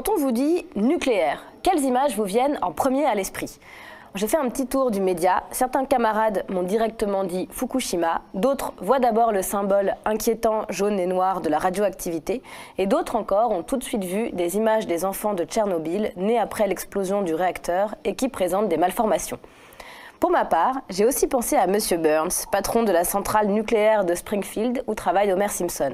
Quand on vous dit nucléaire, quelles images vous viennent en premier à l'esprit ? J'ai fait un petit tour du média. Certains camarades m'ont directement dit Fukushima, d'autres voient d'abord le symbole inquiétant jaune et noir de la radioactivité, et d'autres encore ont tout de suite vu des images des enfants de Tchernobyl nés après l'explosion du réacteur et qui présentent des malformations. Pour ma part, j'ai aussi pensé à Monsieur Burns, patron de la centrale nucléaire de Springfield où travaille Homer Simpson.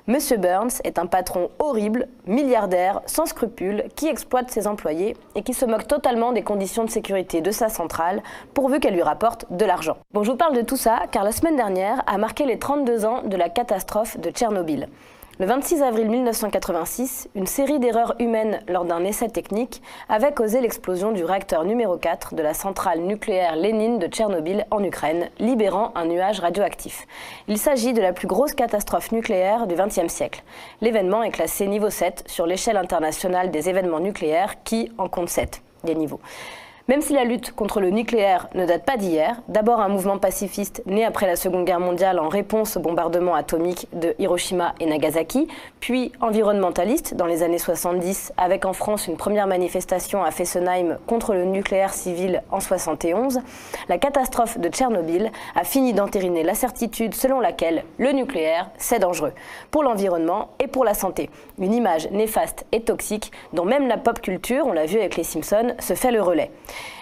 Monsieur Burns est un patron horrible, milliardaire, sans scrupules, qui exploite ses employés et qui se moque totalement des conditions de sécurité de sa centrale, pourvu qu'elle lui rapporte de l'argent. Bon, je vous parle de tout ça car la semaine dernière a marqué les 32 ans de la catastrophe de Tchernobyl. Le 26 avril 1986, une série d'erreurs humaines lors d'un essai technique avait causé l'explosion du réacteur numéro 4 de la centrale nucléaire Lénine de Tchernobyl en Ukraine, libérant un nuage radioactif. Il s'agit de la plus grosse catastrophe nucléaire du XXe siècle. L'événement est classé niveau 7 sur l'échelle internationale des événements nucléaires qui en compte 7 des niveaux. Même si la lutte contre le nucléaire ne date pas d'hier, d'abord un mouvement pacifiste né après la Seconde Guerre mondiale en réponse au bombardement atomique de Hiroshima et Nagasaki, puis environnementaliste dans les années 70 avec en France une première manifestation à Fessenheim contre le nucléaire civil en 71, la catastrophe de Tchernobyl a fini d'entériner la certitude selon laquelle le nucléaire c'est dangereux pour l'environnement et pour la santé. Une image néfaste et toxique dont même la pop culture, on l'a vu avec les Simpsons, se fait le relais.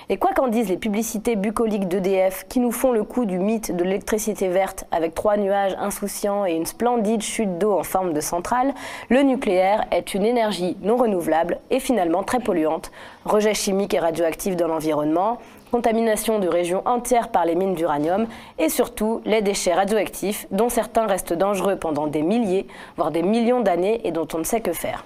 Et quoi qu'en disent les publicités bucoliques d'EDF qui nous font le coup du mythe de l'électricité verte avec 3 nuages insouciants et une splendide chute d'eau en forme de centrale, le nucléaire est une énergie non renouvelable et finalement très polluante. Rejets chimiques et radioactifs dans l'environnement, contamination de régions entières par les mines d'uranium et surtout les déchets radioactifs dont certains restent dangereux pendant des milliers, voire des millions d'années et dont on ne sait que faire.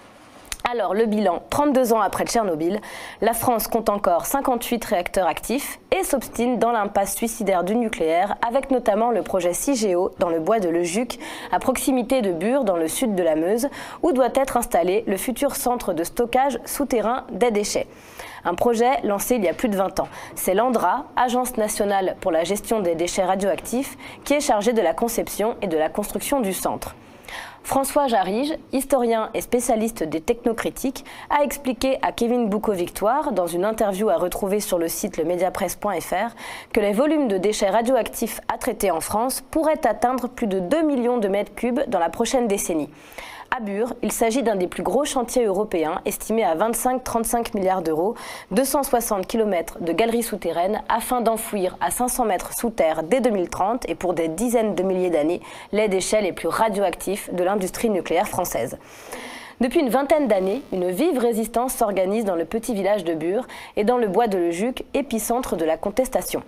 Alors, le bilan, 32 ans après Tchernobyl, la France compte encore 58 réacteurs actifs et s'obstine dans l'impasse suicidaire du nucléaire avec notamment le projet Cigéo dans le bois de Lejuc, à proximité de Bure dans le sud de la Meuse, où doit être installé le futur centre de stockage souterrain des déchets. Un projet lancé il y a plus de 20 ans. C'est l'ANDRA, Agence nationale pour la gestion des déchets radioactifs, qui est chargée de la conception et de la construction du centre. François Jarige, historien et spécialiste des technocritiques, a expliqué à Kevin Boucault-Victoire, dans une interview à retrouver sur le site lemediapresse.fr, que les volumes de déchets radioactifs à traiter en France pourraient atteindre plus de 2 millions de mètres cubes dans la prochaine décennie. À Bure, il s'agit d'un des plus gros chantiers européens, estimé à 25-35 milliards d'euros, 260 km de galeries souterraines afin d'enfouir à 500 mètres sous terre dès 2030 et pour des dizaines de milliers d'années les déchets les plus radioactifs de l'industrie nucléaire française. Depuis une vingtaine d'années, une vive résistance s'organise dans le petit village de Bure et dans le bois de Lejuc, épicentre de la contestation.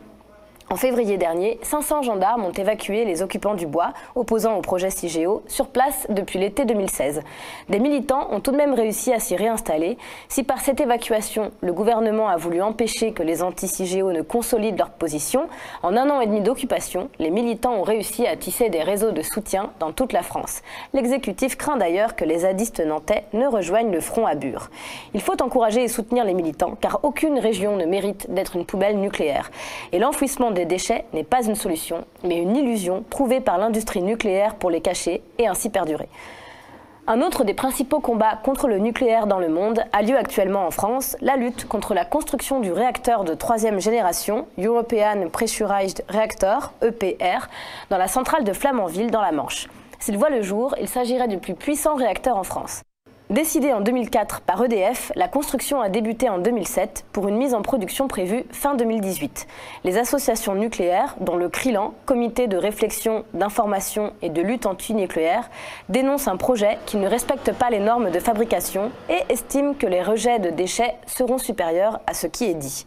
En février dernier, 500 gendarmes ont évacué les occupants du bois, opposant au projet Cigéo, sur place depuis l'été 2016. Des militants ont tout de même réussi à s'y réinstaller. Si par cette évacuation, le gouvernement a voulu empêcher que les anti-Cigéo ne consolident leur position, en 1 an et demi d'occupation, les militants ont réussi à tisser des réseaux de soutien dans toute la France. L'exécutif craint d'ailleurs que les zadistes nantais ne rejoignent le front à Bure. Il faut encourager et soutenir les militants, car aucune région ne mérite d'être une poubelle nucléaire. Et l'enfouissement des déchets n'est pas une solution, mais une illusion trouvée par l'industrie nucléaire pour les cacher et ainsi perdurer. Un autre des principaux combats contre le nucléaire dans le monde a lieu actuellement en France, la lutte contre la construction du réacteur de 3e génération, European Pressurized Reactor, EPR, dans la centrale de Flamanville dans la Manche. S'il voit le jour, il s'agirait du plus puissant réacteur en France. Décidée en 2004 par EDF, la construction a débuté en 2007 pour une mise en production prévue fin 2018. Les associations nucléaires, dont le CRILAN, Comité de réflexion, d'information et de lutte anti-nucléaire, dénoncent un projet qui ne respecte pas les normes de fabrication et estiment que les rejets de déchets seront supérieurs à ce qui est dit.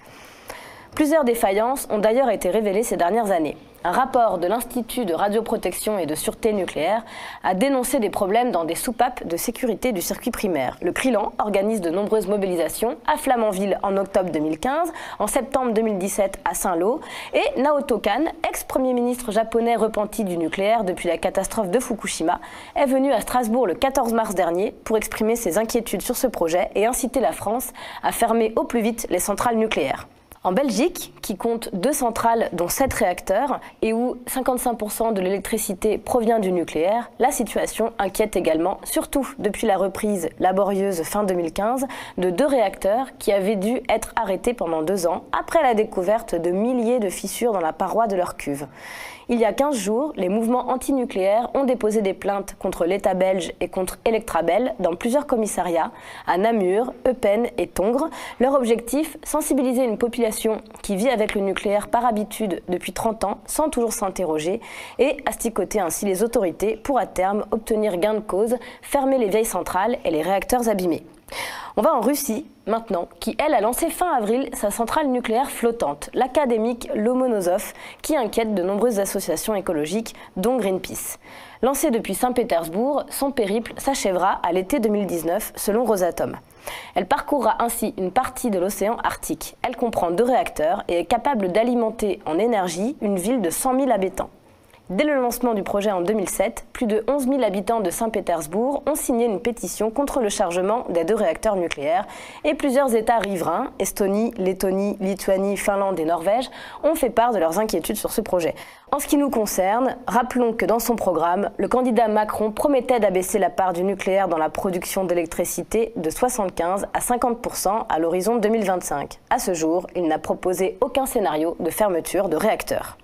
Plusieurs défaillances ont d'ailleurs été révélées ces dernières années. Un rapport de l'Institut de radioprotection et de sûreté nucléaire a dénoncé des problèmes dans des soupapes de sécurité du circuit primaire. Le CRILAN organise de nombreuses mobilisations à Flamanville en octobre 2015, en septembre 2017 à Saint-Lô, et Naoto Kan, ex-premier ministre japonais repenti du nucléaire depuis la catastrophe de Fukushima, est venu à Strasbourg le 14 mars dernier pour exprimer ses inquiétudes sur ce projet et inciter la France à fermer au plus vite les centrales nucléaires. En Belgique, qui compte 2 centrales dont 7 réacteurs et où 55% de l'électricité provient du nucléaire, la situation inquiète également, surtout depuis la reprise laborieuse fin 2015 de 2 réacteurs qui avaient dû être arrêtés pendant 2 ans après la découverte de milliers de fissures dans la paroi de leur cuve. Il y a 15 jours, les mouvements antinucléaires ont déposé des plaintes contre l'État belge et contre Electrabel dans plusieurs commissariats, à Namur, Eupen et Tongres. Leur objectif, sensibiliser une population qui vit avec le nucléaire par habitude depuis 30 ans sans toujours s'interroger et asticoter ainsi les autorités pour à terme obtenir gain de cause, fermer les vieilles centrales et les réacteurs abîmés. On va en Russie maintenant, qui elle a lancé fin avril sa centrale nucléaire flottante, l'académique Lomonosov, qui inquiète de nombreuses associations écologiques, dont Greenpeace. Lancée depuis Saint-Pétersbourg, son périple s'achèvera à l'été 2019, selon Rosatom. Elle parcourra ainsi une partie de l'océan Arctique. Elle comprend 2 réacteurs et est capable d'alimenter en énergie une ville de 100 000 habitants. Dès le lancement du projet en 2007, plus de 11 000 habitants de Saint-Pétersbourg ont signé une pétition contre le chargement des 2 réacteurs nucléaires et plusieurs États riverains, Estonie, Lettonie, Lituanie, Finlande et Norvège, ont fait part de leurs inquiétudes sur ce projet. En ce qui nous concerne, rappelons que dans son programme, le candidat Macron promettait d'abaisser la part du nucléaire dans la production d'électricité de 75 à 50% à l'horizon 2025. À ce jour, il n'a proposé aucun scénario de fermeture de réacteurs.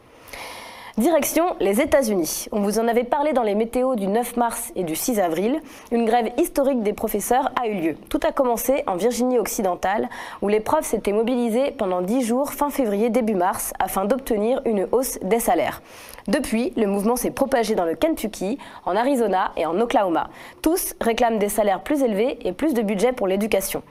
Direction les États-Unis. On vous en avait parlé dans les météos du 9 mars et du 6 avril. Une grève historique des professeurs a eu lieu. Tout a commencé en Virginie occidentale, où les profs s'étaient mobilisés pendant 10 jours fin février début mars afin d'obtenir une hausse des salaires. Depuis, le mouvement s'est propagé dans le Kentucky, en Arizona et en Oklahoma. Tous réclament des salaires plus élevés et plus de budget pour l'éducation.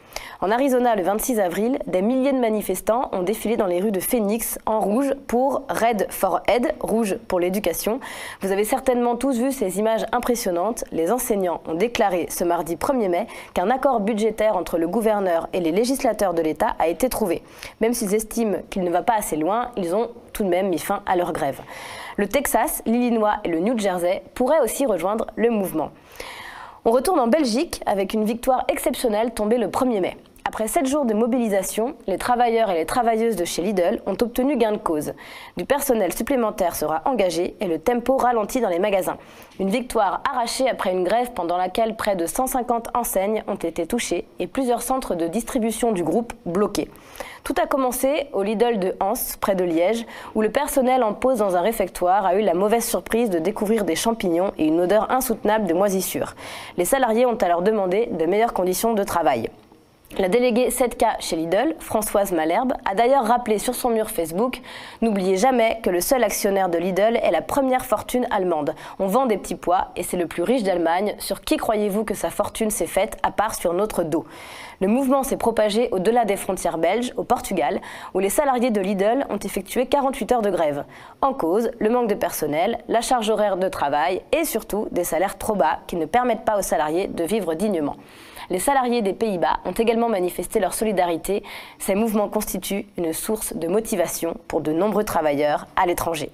En Arizona, le 26 avril, des milliers de manifestants ont défilé dans les rues de Phoenix en rouge pour Red for Ed, rouge pour l'éducation. Vous avez certainement tous vu ces images impressionnantes. Les enseignants ont déclaré ce mardi 1er mai qu'un accord budgétaire entre le gouverneur et les législateurs de l'État a été trouvé. Même s'ils estiment qu'il ne va pas assez loin, ils ont tout de même mis fin à leur grève. Le Texas, l'Illinois et le New Jersey pourraient aussi rejoindre le mouvement. On retourne en Belgique avec une victoire exceptionnelle tombée le 1er mai. Après 7 jours de mobilisation, les travailleurs et les travailleuses de chez Lidl ont obtenu gain de cause. Du personnel supplémentaire sera engagé et le tempo ralentit dans les magasins. Une victoire arrachée après une grève pendant laquelle près de 150 enseignes ont été touchées et plusieurs centres de distribution du groupe bloqués. Tout a commencé au Lidl de Hans, près de Liège, où le personnel en pause dans un réfectoire a eu la mauvaise surprise de découvrir des champignons et une odeur insoutenable de moisissure. Les salariés ont alors demandé de meilleures conditions de travail. La déléguée 7K chez Lidl, Françoise Malherbe, a d'ailleurs rappelé sur son mur Facebook « N'oubliez jamais que le seul actionnaire de Lidl est la première fortune allemande. On vend des petits pois et c'est le plus riche d'Allemagne. Sur qui croyez-vous que sa fortune s'est faite à part sur notre dos ?» Le mouvement s'est propagé au-delà des frontières belges, au Portugal, où les salariés de Lidl ont effectué 48 heures de grève. En cause, le manque de personnel, la charge horaire de travail et surtout des salaires trop bas qui ne permettent pas aux salariés de vivre dignement. Les salariés des Pays-Bas ont également manifesté leur solidarité. Ces mouvements constituent une source de motivation pour de nombreux travailleurs à l'étranger.